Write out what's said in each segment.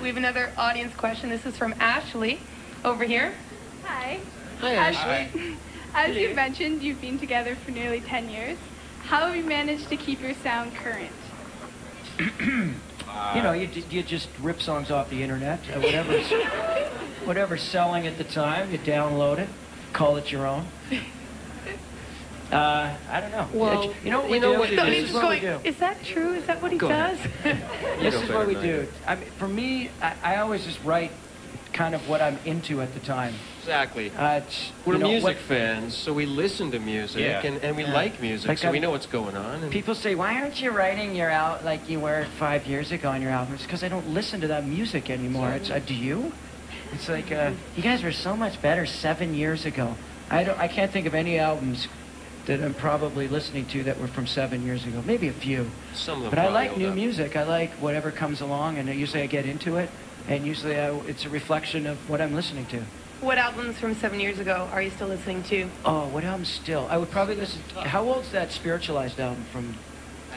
We have another audience question. This is from Ashley over here. Hi. Hi, Ashley. As you mentioned, you've been together for nearly 10 years. How have you managed to keep your sound current? You know, you just rip songs off the internet. Whatever's selling at the time, you download it, call it your own. I don't know. Well, you know what we do? This is what we do. Is that true? Is that what he does? This is what we do. I mean, for me, I always just write kind of what I'm into at the time. Exactly. We're music fans, so we listen to music, and we like music, like so we know what's going on. And people say, why aren't you writing your out like you were 5 years ago on your album? It's because I don't listen to that music anymore. It's do you? It's like, you guys were so much better 7 years ago. I can't think of any albums that I'm probably listening to that were from 7 years ago. Maybe a few. Some of them. But I like new music. I like whatever comes along, and usually I get into it, and usually it's a reflection of what I'm listening to. What albums from 7 years ago are you still listening to? Oh, what album still? I would probably listen. How old's that Spiritualized album from?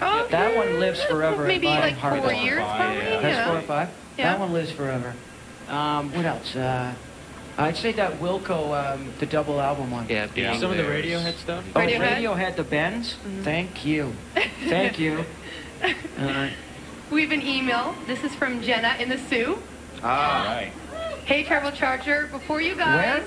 Oh, that one lives forever. Maybe in my like heart. 4 years, probably. That's 4 or 5. Yeah. That one lives forever. What else? I'd say that Wilco, the double album one. Yeah. Some of the Radiohead stuff. Oh, Radiohead, the Bends. Thank you. Thank you. We have an email. This is from Jenna in the Sioux. Right. Hey, Treble Charger, before you guys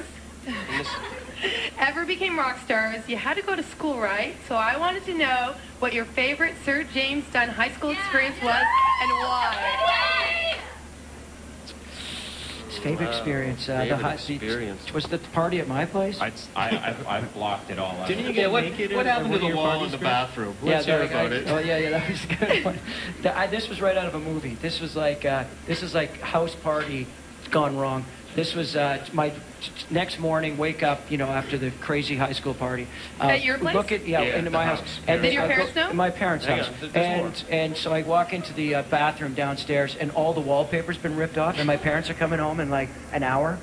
ever became rock stars, you had to go to school, right? So I wanted to know what your favorite Sir James Dunn high school experience was and why. His favorite experience. Experience. Was the party at my place? I blocked it all out. Didn't you get naked? What happened to the wall in the bathroom? Let's hear about it. Oh yeah, that was a good one. This was right out of a movie. This was like house party gone wrong. This was my next morning, wake up, after the crazy high school party. At your place? Book it, into my house. And did your parents know? My parents' house. And so I walk into the bathroom downstairs, and all the wallpaper's been ripped off, and my parents are coming home in like an hour.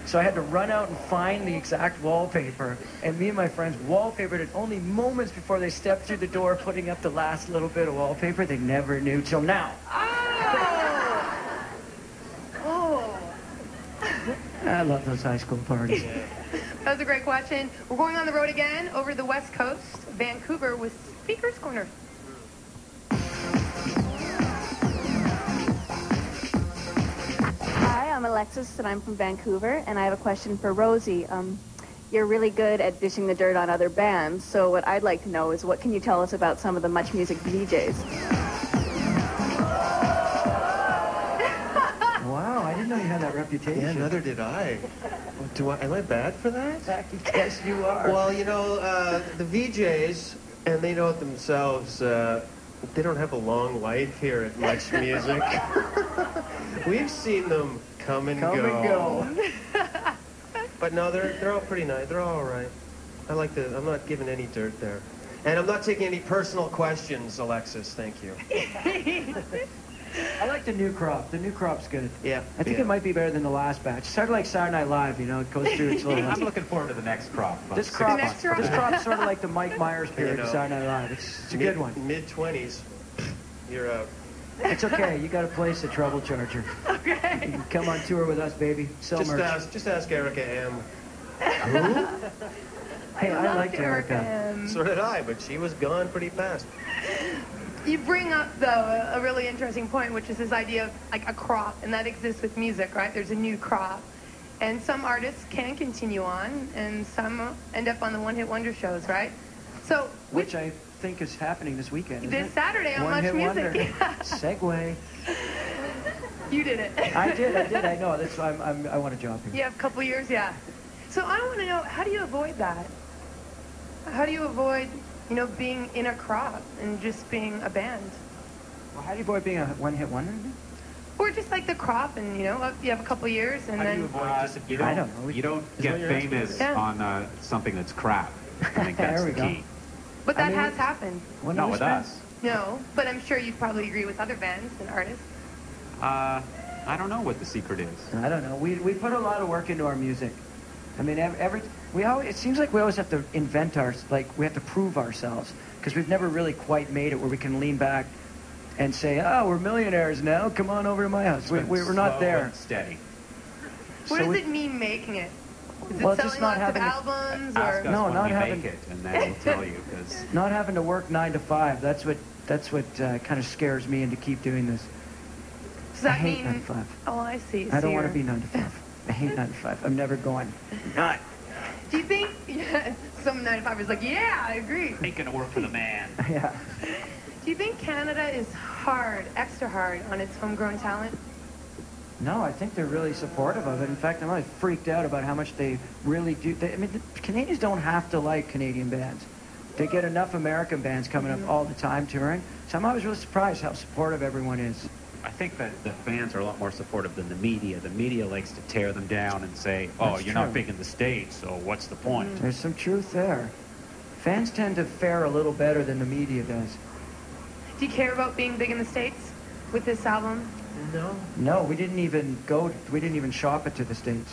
So I had to run out and find the exact wallpaper. And me and my friends wallpapered it only moments before they stepped through the door, putting up the last little bit of wallpaper. They never knew till now. I love those high school parties. That was a great question. We're going on the road again over the West Coast, Vancouver, with Speaker's Corner. Hi, I'm Alexis, and I'm from Vancouver, and I have a question for Rosie. You're really good at dishing the dirt on other bands, so what I'd like to know is what can you tell us about some of the Much Music DJs? Wow, I didn't know you had that reputation. Yeah, neither did I. Am I bad for that? Yes, you are. Well, the VJs, and they know it themselves, they don't have a long life here at Much Music. We've seen them come and go. But no, they're all pretty nice. They're all right. I'm not giving any dirt there. And I'm not taking any personal questions, Alexis. Thank you. I like the new crop. The new crop's good. Yeah. I think it might be better than the last batch. It's sort of like Saturday Night Live, it goes through its little... I'm looking forward to the next crop. This crop's sort of like the Mike Myers period of Saturday Night Live. It's a good one. Mid-20s, you're out. It's okay. You got a place at Treble Charger. Okay. You can come on tour with us, baby. Sell merch. Just ask Erica M. Who? Hey, I liked Erica. So did I, but she was gone pretty fast. You bring up, though, a really interesting point, which is this idea of, like, a crop, and that exists with music, right? There's a new crop. And some artists can continue on, and some end up on the one-hit wonder shows, right? So, which I think is happening this weekend, This Saturday on Much Music. Yeah. Segue. You did it. I did. I know. That's why I want a job here. Yeah, a couple years, yeah. So I want to know, how do you avoid that? How do you avoid... being in a crop and just being a band. Well, how do you avoid being a one-hit wonder? Or just like the crop, and you have a couple years, and how then. Do you avoid disappearing? I don't know. You don't get famous on something that's crap. I think that's the key. But that has happened. Not with us. No, but I'm sure you'd probably agree with other bands and artists. I don't know what the secret is. I don't know. We put a lot of work into our music. I mean, it seems like we always have to invent we have to prove ourselves, because we've never really quite made it where we can lean back and say, oh, we're millionaires now, come on over to my house. We're not there. Steady. What does it mean making it? Is Well, it just selling not lots of having albums? Ask Or us No, when not we having- make it, and then we'll tell you. Cause Not having to work 9 to 5. That's what kind of scares me into keep doing this. Does that I hate mean? 9 to 5. Oh, I see. I So don't want to you're- be 9 to 5. I hate 9 to 5. I'm never going. Not. Do you think? Yeah, some 9 to 5ers like, yeah, I agree. ain't gonna work for the man. Yeah. Do you think Canada is hard, extra hard, on its homegrown talent? No, I think they're really supportive of it. In fact, I'm really freaked out about how much they really do. I mean, the Canadians don't have to like Canadian bands. They get enough American bands coming up all the time touring. So I'm always really surprised how supportive everyone is. I think that the fans are a lot more supportive than the media. The media likes to tear them down and say, oh, That's you're true. not big in the States, so what's the point? There's some truth there. Fans tend to fare a little better than the media does. Do you care about being big in the States with this album? No. No, we didn't even shop it to the States.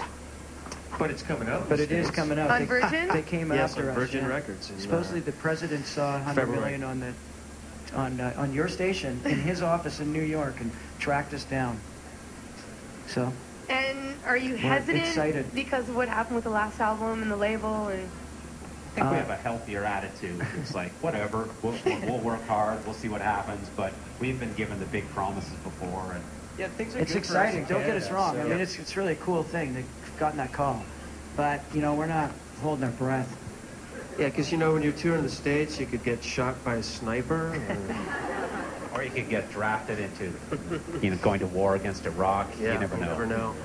But it's coming out. in But the it is States. coming out. On Virgin? They came Yes, after on us. Virgin yeah. Records in, Supposedly the president saw 100 February. million on your station in his office in New York and tracked us down. So And are you hesitant excited. because of what happened with the last album and the label? And I think we have a healthier attitude. It's like, whatever, we'll work hard, we'll see what happens, but we've been given the big promises before, and Yeah, things are it's good for us exciting. in Don't get us Canada, wrong. so- I mean, it's really a cool thing. They've gotten that call, but we're not holding our breath. Yeah, because when you're touring the States, you could get shot by a sniper. or you could get drafted into, going to war against Iraq. Yeah, You never know. You never know.